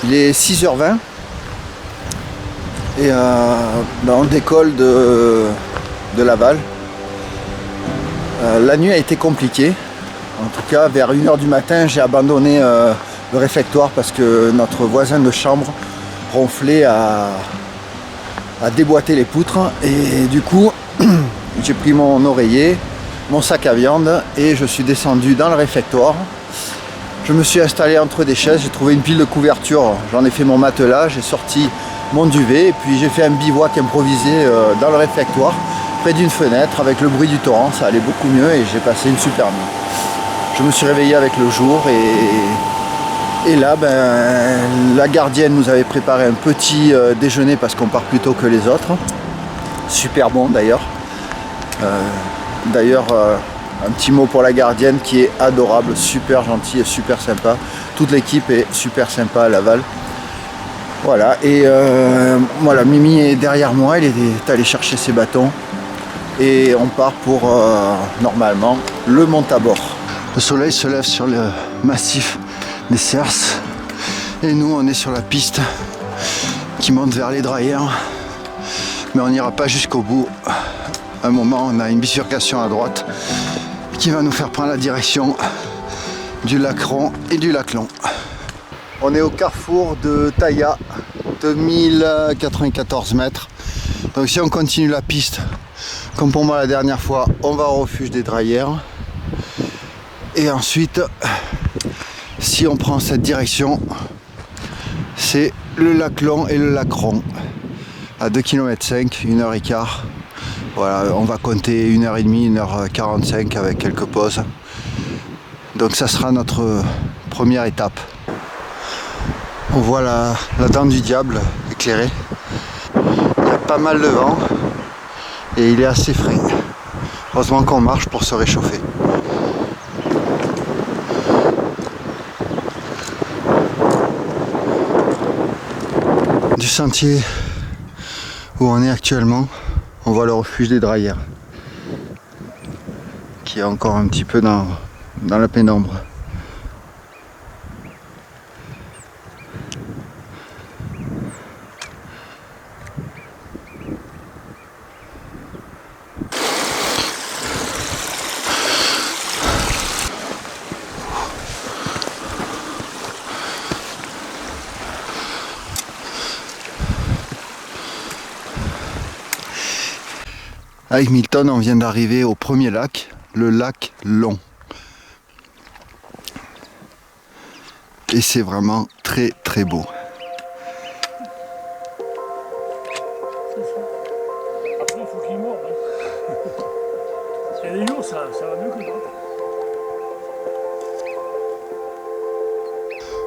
Il est 6h20 et on décolle de Laval. La nuit a été compliquée. En tout cas, vers 1h du matin, j'ai abandonné le réfectoire parce que notre voisin de chambre ronflait à déboîter les poutres. Et du coup, j'ai pris mon oreiller, mon sac à viande et je suis descendu dans le réfectoire. Je me suis installé entre des chaises, j'ai trouvé une pile de couverture, j'en ai fait mon matelas, j'ai sorti mon duvet et puis j'ai fait un bivouac improvisé dans le réfectoire, près d'une fenêtre, avec le bruit du torrent. Ça allait beaucoup mieux et j'ai passé une super nuit. Je me suis réveillé avec le jour et là, la gardienne nous avait préparé un petit déjeuner parce qu'on part plus tôt que les autres. Super bon d'ailleurs. Un petit mot pour la gardienne qui est adorable, super gentille et super sympa. Toute l'équipe est super sympa à Laval. Voilà, et voilà, Mimi est derrière moi, elle est allée chercher ses bâtons. Et on part pour, normalement, le Montabor. Le soleil se lève sur le massif des Cerces. Et nous, on est sur la piste qui monte vers les Drayères. Mais on n'ira pas jusqu'au bout. À un moment, on a une bifurcation à droite qui va nous faire prendre la direction du lac Ron et du lac Long. On est au carrefour de Tailla, 2094 mètres. Donc si on continue la piste, comme pour moi la dernière fois, on va au refuge des Drayères. Et ensuite, si on prend cette direction, c'est le lac Long et le lac Ron. À 2,5 km, 1h15. Voilà, on va compter 1h30, 1h45 avec quelques pauses. Donc ça sera notre première étape. On voit la dent du diable éclairée. Il y a pas mal de vent et il est assez frais. Heureusement qu'on marche pour se réchauffer. Du sentier où on est actuellement, on voit le refuge des Drayères qui est encore un petit peu dans la pénombre. Avec Milton, on vient d'arriver au premier lac, le lac Long. Et c'est vraiment très très beau. Après, il faut qu'il morde. Il y a des jours, ça va mieux que d'autres.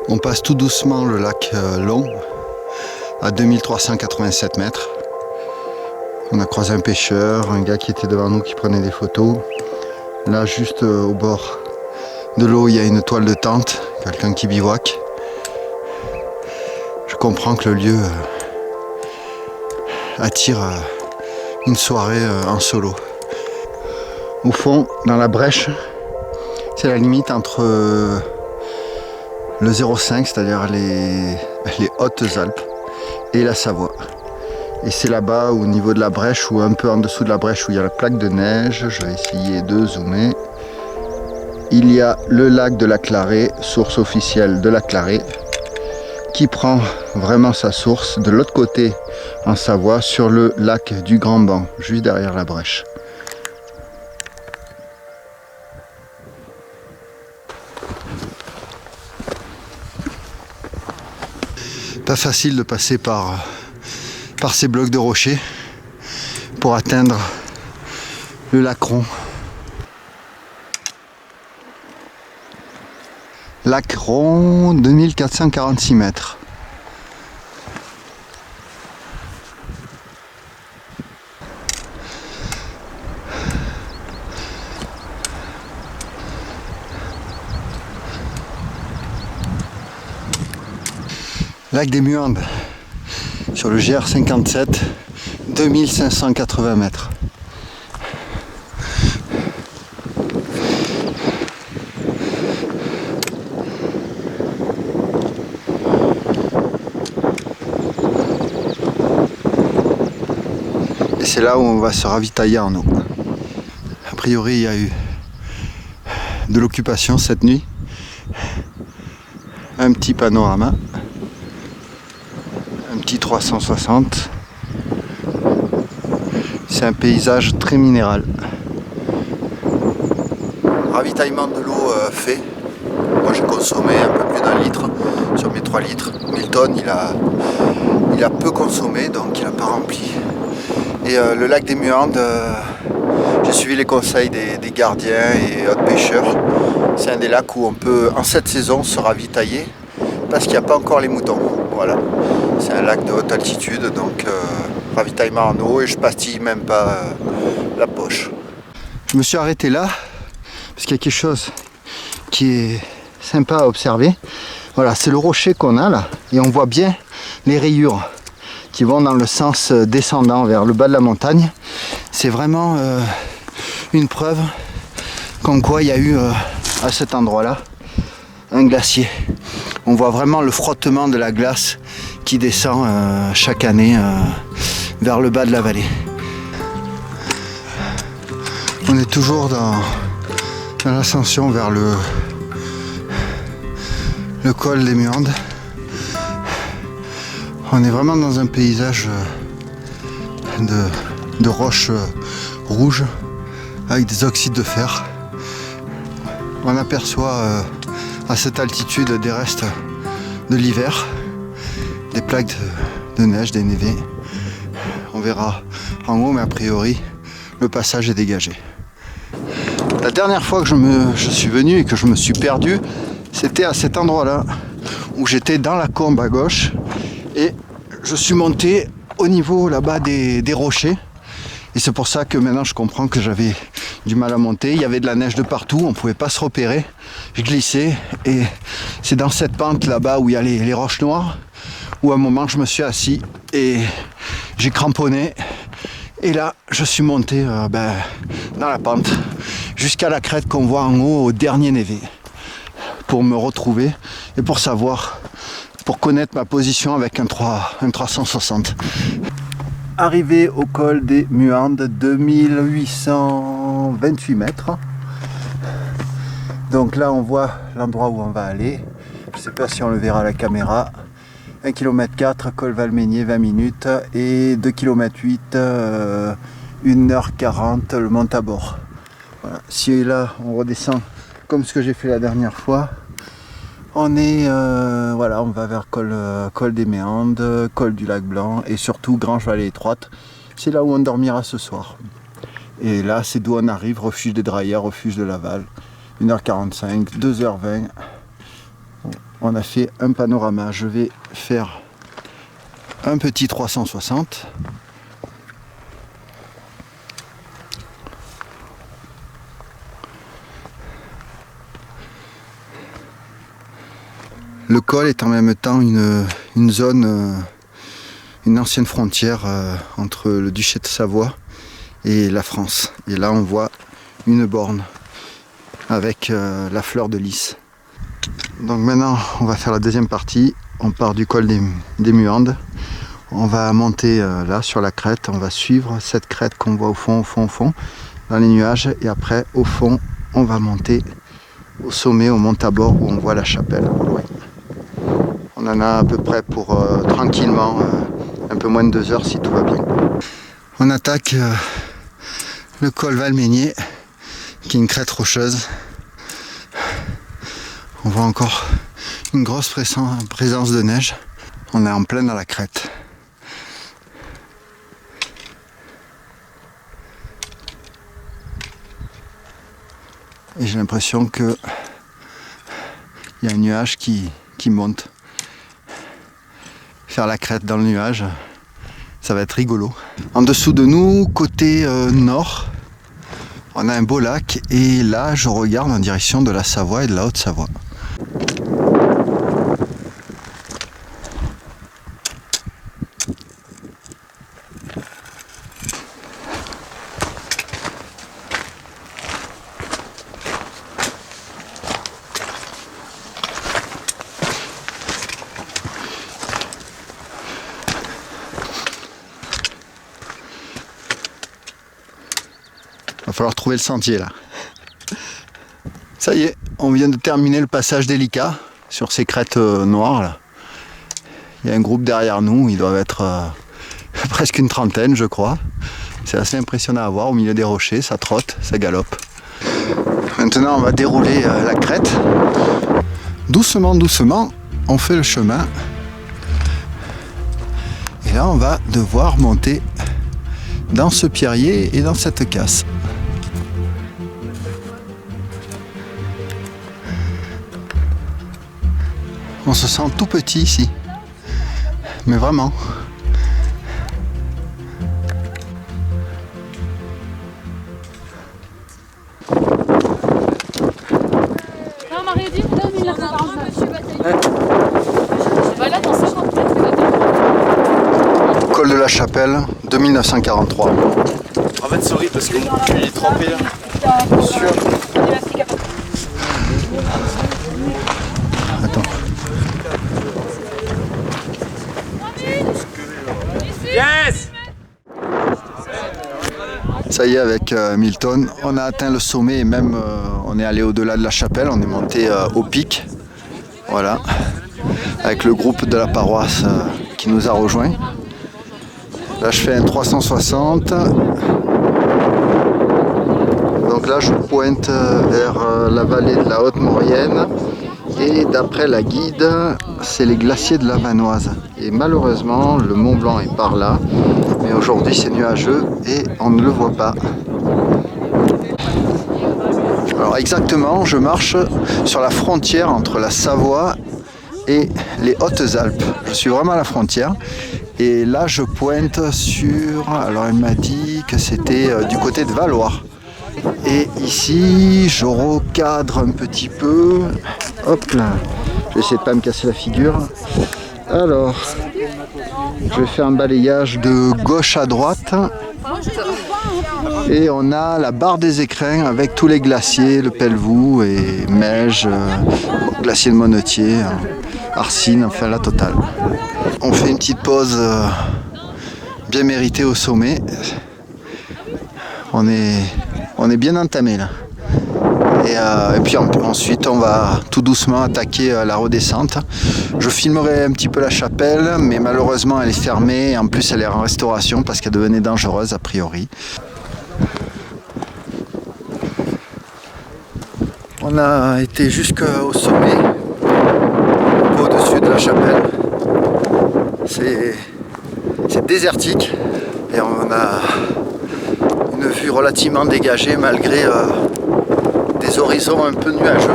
On passe tout doucement le lac Long, à 2387 mètres. On a croisé un pêcheur, un gars qui était devant nous qui prenait des photos. Là, juste au bord de l'eau, il y a une toile de tente, quelqu'un qui bivouaque. Je comprends que le lieu attire une soirée en solo. Au fond, dans la brèche, c'est la limite entre le 0,5, c'est-à-dire les Hautes-Alpes, et la Savoie. Et c'est là-bas, au niveau de la brèche, ou un peu en dessous de la brèche, où il y a la plaque de neige. Je vais essayer de zoomer. Il y a le lac de la Clarée, source officielle de la Clarée, qui prend vraiment sa source de l'autre côté, en Savoie, sur le lac du Grand Banc, juste derrière la brèche. Pas facile de passer par ces blocs de rochers pour atteindre le lac Ron. Lac Ron, 2446 mètres. Lac des Muandes, sur le GR57, 2580 mètres. c'est là où on va se ravitailler en eau. A priori, il y a eu de l'occupation cette nuit. Un petit panorama, un petit 360. C'est un paysage très minéral. Ravitaillement de l'eau fait. Moi j'ai consommé un peu plus d'1 litre sur mes 3 litres. Milton il a peu consommé, donc il n'a pas rempli. Et le lac des Muandes, j'ai suivi les conseils des gardiens et autres pêcheurs. C'est un des lacs où on peut en cette saison se ravitailler parce qu'il n'y a pas encore les moutons. Voilà. C'est un lac de haute altitude, donc ravitaillement en eau, et je pastille même pas la poche. Je me suis arrêté là parce qu'il y a quelque chose qui est sympa à observer. Voilà, c'est le rocher qu'on a là, et on voit bien les rayures qui vont dans le sens descendant vers le bas de la montagne. C'est vraiment une preuve comme quoi il y a eu à cet endroit-là un glacier. On voit vraiment le frottement de la glace qui descend chaque année vers le bas de la vallée. On est toujours dans l'ascension vers le col des Muandes. On est vraiment dans un paysage de roches rouges avec des oxydes de fer. On aperçoit à cette altitude des restes de l'hiver, des plaques de neige, des névés. On verra en haut, mais a priori le passage est dégagé. La dernière fois que je suis venu et que je me suis perdu, c'était à cet endroit-là où j'étais dans la combe à gauche et je suis monté au niveau là-bas des rochers. Et c'est pour ça que maintenant je comprends que j'avais du mal à monter. Il y avait de la neige de partout, on ne pouvait pas se repérer. Je glissais et c'est dans cette pente là-bas où il y a les roches noires où à un moment je me suis assis et j'ai cramponné. Et là je suis monté dans la pente jusqu'à la crête qu'on voit en haut au dernier névé pour me retrouver et pour connaître ma position avec un 360. Arrivé au col des Muandes, 2828 mètres. Donc là on voit l'endroit où on va aller. Je ne sais pas si on le verra à la caméra. 1 km 4, col Valménier, 20 minutes. Et 2 km 8, 1h40, le mont Tabor. Voilà. Si là on redescend comme ce que j'ai fait la dernière fois, on va vers col des Méandes, col du lac Blanc et surtout Grange Vallée Étroite. C'est là où on dormira ce soir. Et là c'est d'où on arrive, refuge des Draillères, refuge de Laval. 1h45, 2h20. On a fait un panorama. Je vais faire un petit 360. Le col est en même temps une zone, une ancienne frontière entre le duché de Savoie et la France. Et là on voit une borne avec la fleur de lys. Donc maintenant on va faire la deuxième partie. On part du col des Muandes. On va monter là sur la crête. On va suivre cette crête qu'on voit au fond, dans les nuages. Et après au fond on va monter au sommet, au mont Tabor, où on voit la chapelle au loin. On en a à peu près pour tranquillement un peu moins de 2 heures si tout va bien. On attaque le col Valménier, qui est une crête rocheuse. On voit encore une grosse présence de neige. On est en plein dans la crête. Et j'ai l'impression que il y a un nuage qui monte. Faire la crête dans le nuage, ça va être rigolo. En dessous de nous, côté nord, on a un beau lac et là je regarde en direction de la Savoie et de la Haute-Savoie. falloir trouver le sentier là. Ça y est, on vient de terminer le passage délicat sur ces crêtes noires là. Il y a un groupe derrière nous, ils doivent être presque une trentaine je crois. C'est assez impressionnant à voir au milieu des rochers, ça trotte, ça galope. Maintenant on va dérouler la crête. Doucement, doucement, on fait le chemin. Et là on va devoir monter dans ce pierrier et dans cette casse. On se sent tout petit ici, mais vraiment. Non, Marie dit 1945. Je vais là dans 54. Col de la Chapelle de 1943. En fait, sorry parce que je suis trempé là. Sûr. Attends. Yes! Ça y est, avec Milton, on a atteint le sommet et même on est allé au-delà de la chapelle, on est monté au pic. Voilà. Avec le groupe de la paroisse qui nous a rejoints. Là je fais un 360. Donc là je pointe vers la vallée de la Haute-Maurienne. Et d'après la guide, c'est les glaciers de la Vanoise. Et malheureusement, le Mont Blanc est par là. Mais aujourd'hui, c'est nuageux et on ne le voit pas. Alors exactement, je marche sur la frontière entre la Savoie et les Hautes-Alpes. Je suis vraiment à la frontière. Et là, je pointe sur... Alors, elle m'a dit que c'était du côté de Valloire. Et ici, je recadre un petit peu. Hop là. Je vais essayer de pas me casser la figure. Alors, je vais faire un balayage de gauche à droite. Et on a la barre des Écrins avec tous les glaciers, le Pelvoux et Meige, glacier de Monetier, Arcine, enfin la totale. On fait une petite pause bien méritée au sommet. On est bien entamé là. Et puis ensuite on va tout doucement attaquer la redescente. Je filmerai un petit peu la chapelle, mais malheureusement elle est fermée et en plus elle est en restauration parce qu'elle devenait dangereuse a priori. On a été jusqu'au sommet, au-dessus de la chapelle. C'est désertique et on a une vue relativement dégagée malgré des horizons un peu nuageux.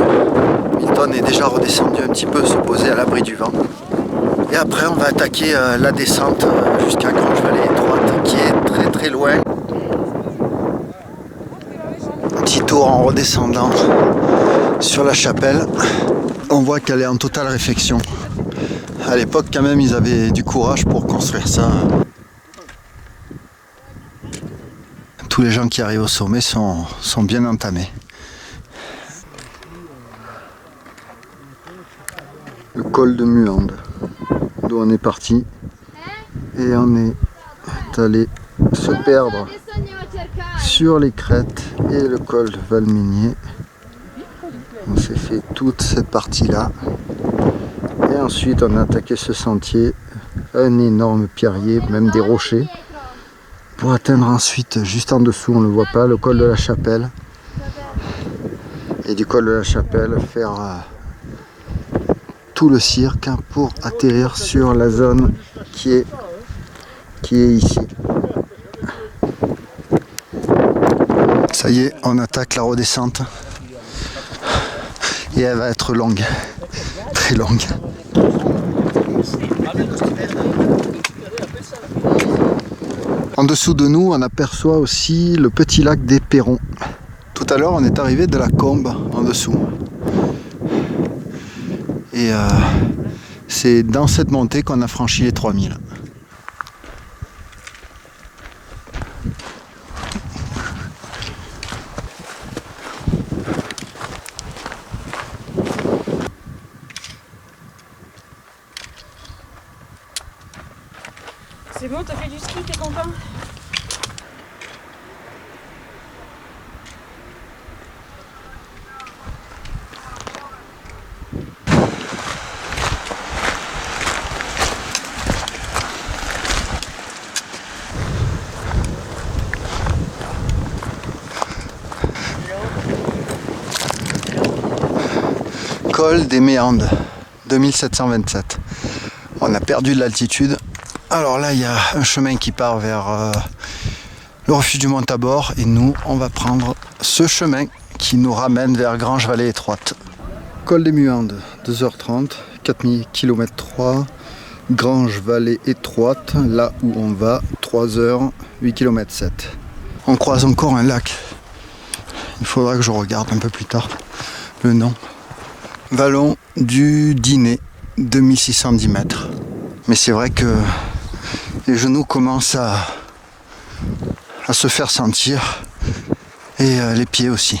Milton est déjà redescendu un petit peu, se poser à l'abri du vent. Et après on va attaquer la descente jusqu'à Grange-Vallée étroite qui est très très loin. Un petit tour en redescendant sur la chapelle. On voit qu'elle est en totale réfection. À l'époque quand même ils avaient du courage pour construire ça. Tous les gens qui arrivent au sommet sont bien entamés. Le col de Muande, d'où on est parti. Et on est allé se perdre sur les crêtes et le col de Valminier. On s'est fait toute cette partie-là. Et ensuite on a attaqué ce sentier, un énorme pierrier, même des rochers. Pour atteindre ensuite, juste en dessous, on ne le voit pas, le col de la Chapelle. Et du col de la Chapelle, faire tout le cirque pour atterrir sur la zone qui est ici. Ça y est, on attaque la redescente. Et elle va être longue, très longue. En dessous de nous, on aperçoit aussi le petit lac des Perrons. Tout à l'heure, on est arrivé de la Combe en dessous. Et c'est dans cette montée qu'on a franchi les 3000. C'est bon, t'as fait du ski, t'es content? col des Méandes, 2727. On a perdu de l'altitude. Alors là, il y a un chemin qui part vers le refuge du Mont-Tabor et nous, on va prendre ce chemin qui nous ramène vers Granges-Vallée Étroite. Col des Méandes, 2h30, 4000 km 3, Granges-Vallée Étroite, là où on va, 3h, 8 km 7. On croise encore un lac. Il faudra que je regarde un peu plus tard le nom. Vallon du Dîner, 2610 mètres. Mais c'est vrai que les genoux commencent à se faire sentir et les pieds aussi.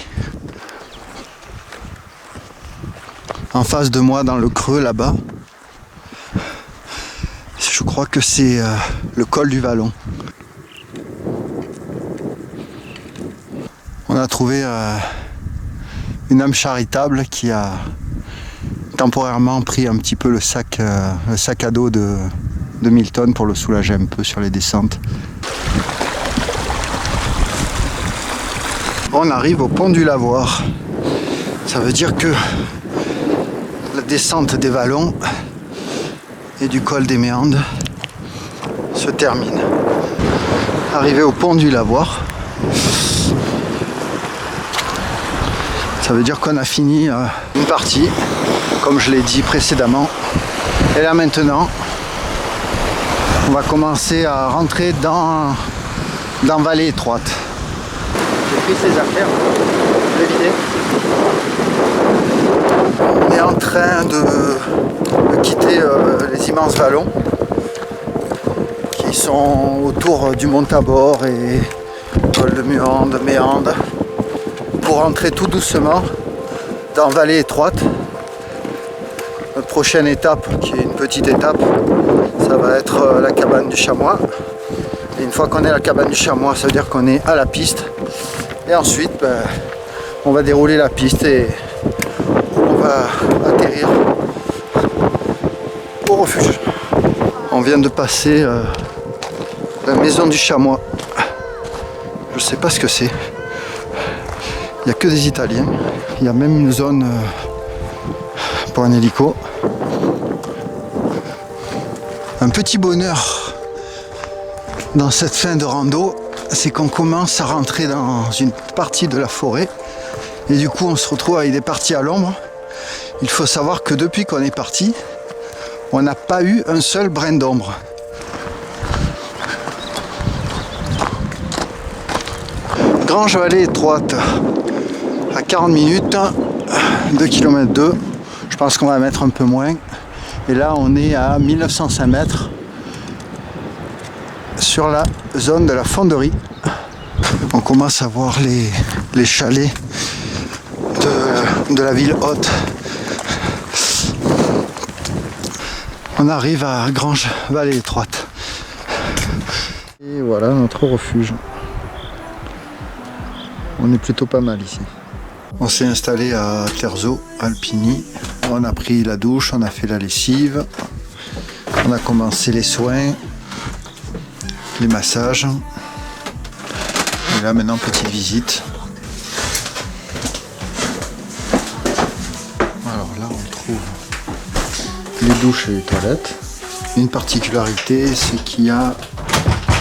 En face de moi, dans le creux là-bas, je crois que c'est le col du Vallon. On a trouvé une âme charitable qui a temporairement pris un petit peu le sac à dos de Milton pour le soulager un peu sur les descentes. On arrive au pont du Lavoir. Ça veut dire que la descente des Vallons et du col des Méandes se termine. Arrivé au pont du Lavoir, ça veut dire qu'on a fini une partie, comme je l'ai dit précédemment. Et là maintenant, on va commencer à rentrer dans Vallée Étroite. J'ai pris ses affaires, je l'ai vidé. On est en train de quitter les immenses vallons qui sont autour du Mont-Tabor et col de Méandes pour rentrer tout doucement dans Vallée Étroite. Notre prochaine étape, qui est une petite étape, ça va être la cabane du Chamois. Et une fois qu'on est à la cabane du Chamois, ça veut dire qu'on est à la piste. Et ensuite, on va dérouler la piste et on va atterrir au refuge. On vient de passer la maison du Chamois. Je sais pas ce que c'est. Il n'y a que des Italiens. Il y a même une zone pour un hélico. Un petit bonheur dans cette fin de rando, c'est qu'on commence à rentrer dans une partie de la forêt et du coup on se retrouve avec des parties à l'ombre. Il faut savoir que depuis qu'on est parti, on n'a pas eu un seul brin d'ombre. Granges-Vallée Étroite, à 40 minutes, 2 km 2, je pense qu'on va mettre un peu moins. Et là on est à 1905 mètres sur la zone de la fonderie. On commence à voir les chalets de la ville haute. On arrive à Granges-Vallée Étroite. Et voilà notre refuge. On est plutôt pas mal ici. On s'est installé à Terzo, Alpini. On a pris la douche, on a fait la lessive. On a commencé les soins, les massages. Et là maintenant, petite visite. Alors là, on trouve les douches et les toilettes. Une particularité, c'est qu'il y a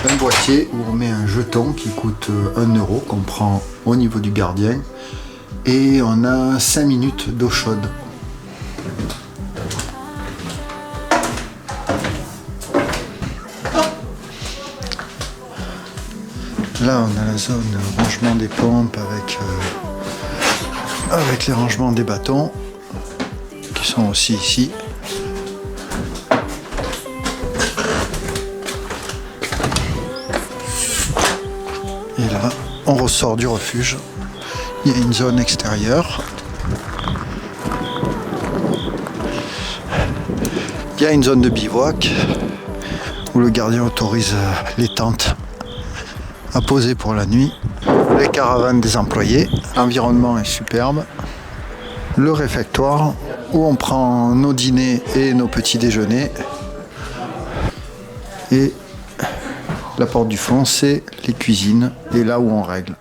un boîtier où on met un jeton qui coûte 1 € qu'on prend au niveau du gardien. Et on a 5 minutes d'eau chaude. Là, on a la zone rangement des pompes avec les rangements des bâtons qui sont aussi ici. Et là, on ressort du refuge. Il y a une zone extérieure. Il y a une zone de bivouac où le gardien autorise les tentes à poser pour la nuit, les caravanes des employés, l'environnement est superbe, le réfectoire où on prend nos dîners et nos petits déjeuners, et la porte du fond c'est les cuisines et là où on règle.